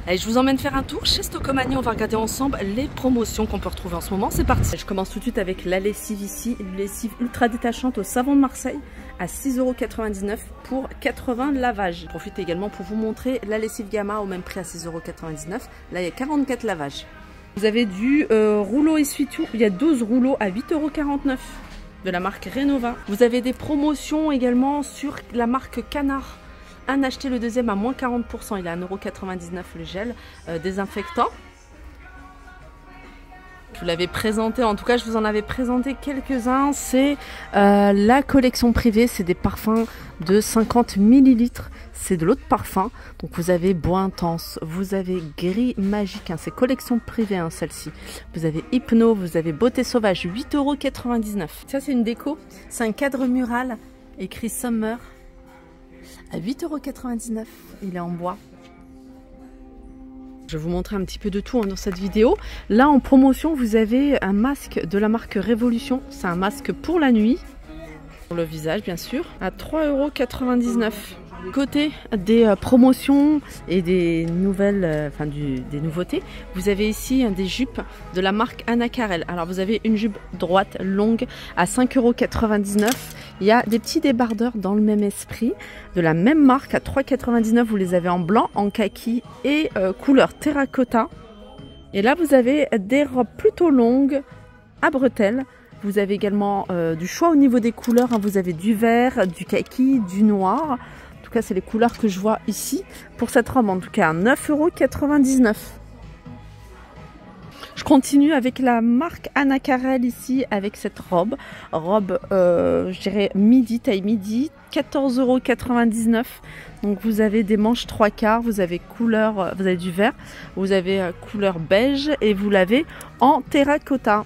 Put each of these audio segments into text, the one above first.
Allez, je vous emmène faire un tour chez Stocomanie. On va regarder ensemble les promotions qu'on peut retrouver en ce moment. C'est parti. Je commence tout de suite avec la lessive ici. Une lessive ultra détachante au savon de Marseille à 6,99 € pour 80 lavages. Je profite également pour vous montrer la lessive Gamma au même prix à 6,99 €. Là, il y a 44 lavages. Vous avez du rouleau essuie-tout. Il y a 12 rouleaux à 8,49 € de la marque Renova. Vous avez des promotions également sur la marque Canard. Un acheté le deuxième à moins 40%, il est à 1,99 € le gel désinfectant. Je vous l'avais présenté, en tout cas je vous en avais présenté quelques-uns. C'est la collection privée, c'est des parfums de 50 ml. C'est de l'eau de parfum. Donc vous avez Bois Intense, vous avez Gris Magique, hein, c'est collection privée hein, celle-ci. Vous avez Hypno, vous avez Beauté Sauvage, 8,99 €. Ça c'est une déco, c'est un cadre mural écrit Summer. À 8,99 €, il est en bois. Je vais vous montrer un petit peu de tout dans cette vidéo. Là en promotion, vous avez un masque de la marque Révolution. C'est un masque pour la nuit, pour le visage bien sûr, à 3,99 €. Côté des promotions et des nouvelles, des nouveautés, vous avez ici des jupes de la marque Anna Karel. Alors vous avez une jupe droite longue à 5,99 €. Il y a des petits débardeurs dans le même esprit, de la même marque à 3,99 €. Vous les avez en blanc, en kaki et couleur terracotta. Et là vous avez des robes plutôt longues à bretelles. Vous avez également du choix au niveau des couleurs. Hein. Vous avez du vert, du kaki, du noir. En tout cas, c'est les couleurs que je vois ici pour cette robe. En tout cas, à 9,99 €. Je continue avec la marque Anna Karel ici avec cette robe. Robe, je dirais midi, taille midi, 14,99 €. Donc vous avez des manches 3/4, vous avez couleur, vous avez du vert, vous avez couleur beige et vous l'avez en terracotta.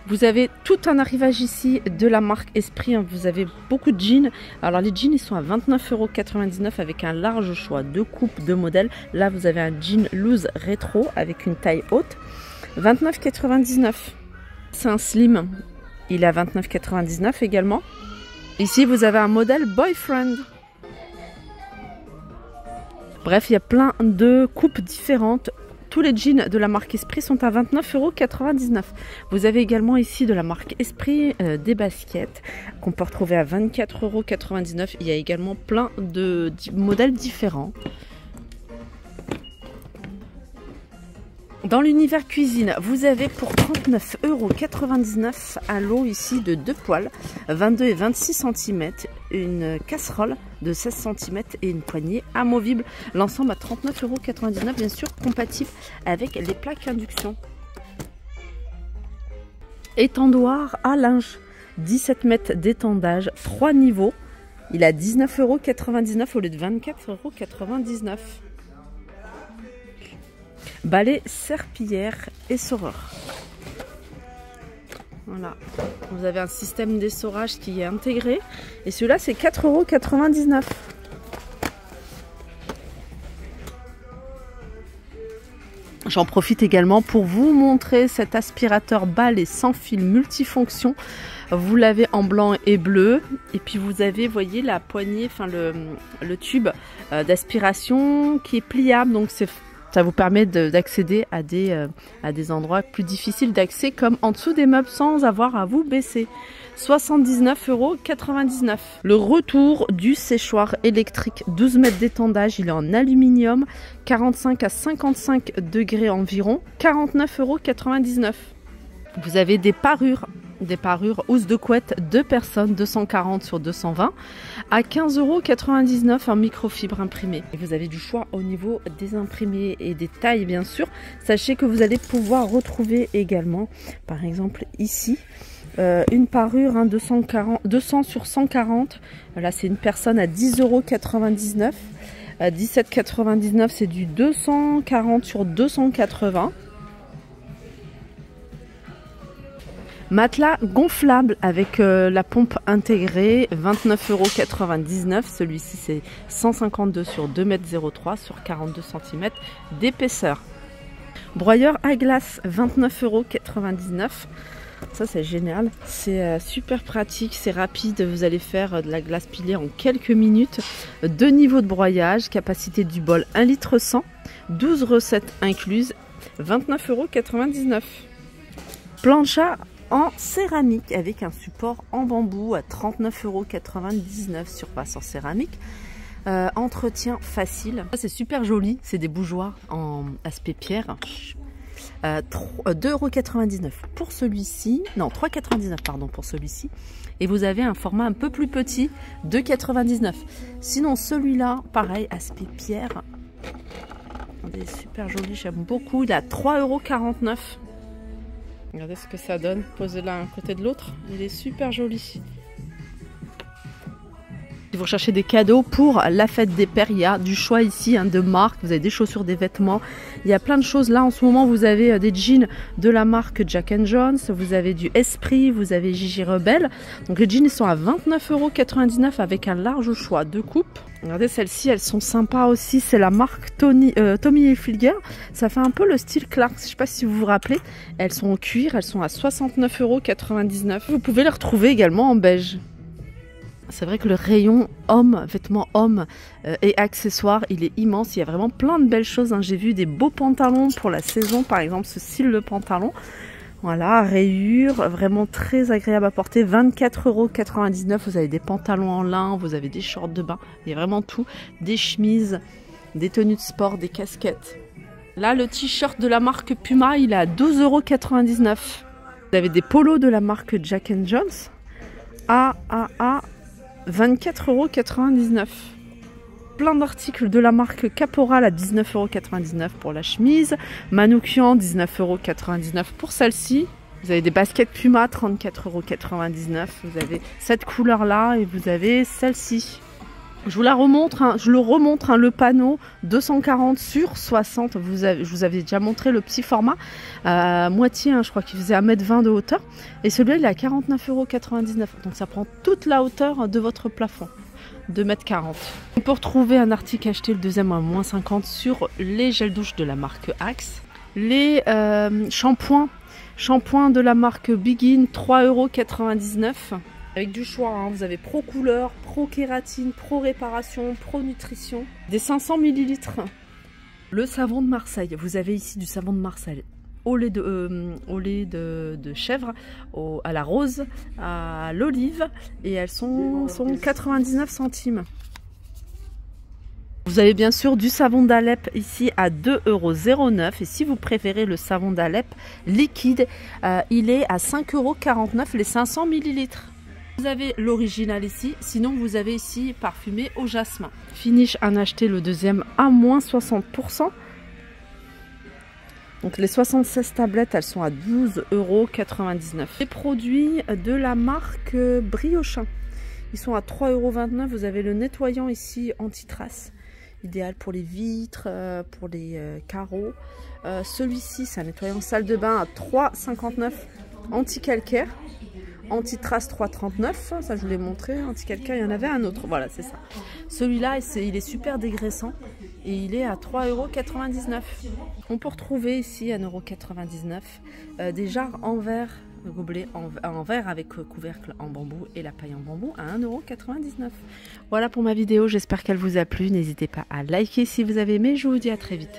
Vous avez tout un arrivage ici de la marque Esprit. Vous avez beaucoup de jeans. Alors les jeans, ils sont à 29,99 € avec un large choix de coupes, de modèles. Là, vous avez un jean loose rétro avec une taille haute. 29,99 €. C'est un slim. Il est à 29,99 € également. Ici, vous avez un modèle Boyfriend. Bref, il y a plein de coupes différentes. Tous les jeans de la marque Esprit sont à 29,99 €. Vous avez également ici de la marque Esprit des baskets qu'on peut retrouver à 24,99 €. Il y a également plein de modèles différents. Dans l'univers cuisine, vous avez pour 39,99 € un lot ici de 2 poêles, 22 et 26 cm, une casserole de 16 cm et une poignée amovible. L'ensemble à 39,99 €, bien sûr compatible avec les plaques induction. Étendoir à linge, 17 mètres d'étendage, 3 niveaux. Il est à 19,99 € au lieu de 24,99 €. Balai serpillière essoreur. Voilà, vous avez un système d'essorage qui est intégré et celui-là c'est 4,99 €. J'en profite également pour vous montrer cet aspirateur balai sans fil multifonction. Vous l'avez en blanc et bleu et puis vous avez, voyez, la poignée, enfin le tube d'aspiration qui est pliable, donc ça vous permet d'accéder à des endroits plus difficiles d'accès comme en dessous des meubles sans avoir à vous baisser. 79,99 €. Le retour du séchoir électrique, 12 mètres d'étendage, il est en aluminium, 45 à 55 degrés environ, 49,99 €. Vous avez des parures housses de couette 2 personnes, 240 sur 220 à 15,99 € en microfibre imprimée. Et vous avez du choix au niveau des imprimés et des tailles bien sûr. Sachez que vous allez pouvoir retrouver également, par exemple ici, une parure 200 sur 140. Là c'est une personne à 10,99 €. 17,99 € c'est du 240 sur 280. Matelas gonflable avec la pompe intégrée, 29,99 €. Celui-ci c'est 152 sur 2,03 m sur 42 cm d'épaisseur. Broyeur à glace, 29,99 €. Ça c'est génial, c'est super pratique, c'est rapide, vous allez faire de la glace pilée en quelques minutes. 2 niveaux de broyage, capacité du bol 1,1 litre, 12 recettes incluses, 29,99 €. Plancha en céramique avec un support en bambou à 39,99 € surface en céramique. Entretien facile. C'est super joli, c'est des bougeoirs en aspect pierre. 2,99 € pour celui-ci, non 3,99 € pardon pour celui-ci. Et vous avez un format un peu plus petit, 2,99 €. Sinon celui-là, pareil, aspect pierre. Regardez, super joli, j'aime beaucoup. Il est à 3,49 €. Regardez ce que ça donne, posez l'un à côté de l'autre. Il est super joli. Si vous recherchez des cadeaux pour la fête des pères, il y a du choix ici de marques. Vous avez des chaussures, des vêtements. Il y a plein de choses. Là, en ce moment, vous avez des jeans de la marque Jack & Jones. Vous avez du Esprit, vous avez Gigi Rebelle. Donc les jeans, ils sont à 29,99 € avec un large choix de coupes. Regardez, celles-ci, elles sont sympas aussi. C'est la marque Tommy Hilfiger. Ça fait un peu le style Clarks. Je ne sais pas si vous vous rappelez. Elles sont en cuir. Elles sont à 69,99 €. Vous pouvez les retrouver également en beige. C'est vrai que le rayon hommes, vêtements hommes et accessoires, il est immense. Il y a vraiment plein de belles choses. J'ai vu des beaux pantalons pour la saison, par exemple ce style de pantalon. Voilà, rayures, vraiment très agréable à porter. 24,99 €. Vous avez des pantalons en lin, vous avez des shorts de bain. Il y a vraiment tout. Des chemises, des tenues de sport, des casquettes. Là, le t-shirt de la marque Puma, il est à 12,99 €. Vous avez des polos de la marque Jack & Jones. 24,99 €. Plein d'articles de la marque Caporal à 19,99 € pour la chemise. Manoukian, 19,99 € pour celle-ci. Vous avez des baskets Puma, 34,99 €. Vous avez cette couleur-là et vous avez celle-ci. Je vous la remontre, je le remontre, le panneau 240 sur 60. Je vous avais déjà montré le petit format, moitié, je crois qu'il faisait 1,20 m de hauteur. Et celui-là, il est à 49,99 €. Donc ça prend toute la hauteur de votre plafond, 2,40 m. On peut retrouver un article acheté, le deuxième à moins 50 sur les gels douche de la marque Axe. Les shampoings de la marque Begin, 3,99 €. Avec du choix, vous avez Pro Couleur, Pro Kératine, Pro Réparation, Pro Nutrition, des 500 ml. Le savon de Marseille, vous avez ici du savon de Marseille au lait de chèvre, à la rose, à l'olive, et elles sont 99 centimes. Vous avez bien sûr du savon d'Alep ici à 2,09 € et si vous préférez le savon d'Alep liquide, il est à 5,49 € les 500 ml. Vous avez l'original ici, sinon vous avez ici parfumé au jasmin. Finish en acheté le deuxième à moins 60%. Donc les 76 tablettes, elles sont à 12,99 €. Les produits de la marque Briochin, ils sont à 3,29 €. Vous avez le nettoyant ici anti-trace, idéal pour les vitres, pour les carreaux. Celui-ci, c'est un nettoyant salle de bain à 3,59 € anti-calcaire. Anti-trace 3,39 €, ça je vous l'ai montré, anti-calcaire, il y en avait un autre, voilà c'est ça. Celui-là, il est super dégraissant et il est à 3,99 €. On peut retrouver ici à 1,99 € des jarres en verre, gobelets en verre avec couvercle en bambou et la paille en bambou à 1,99 €. Voilà pour ma vidéo, j'espère qu'elle vous a plu, n'hésitez pas à liker si vous avez aimé, je vous dis à très vite.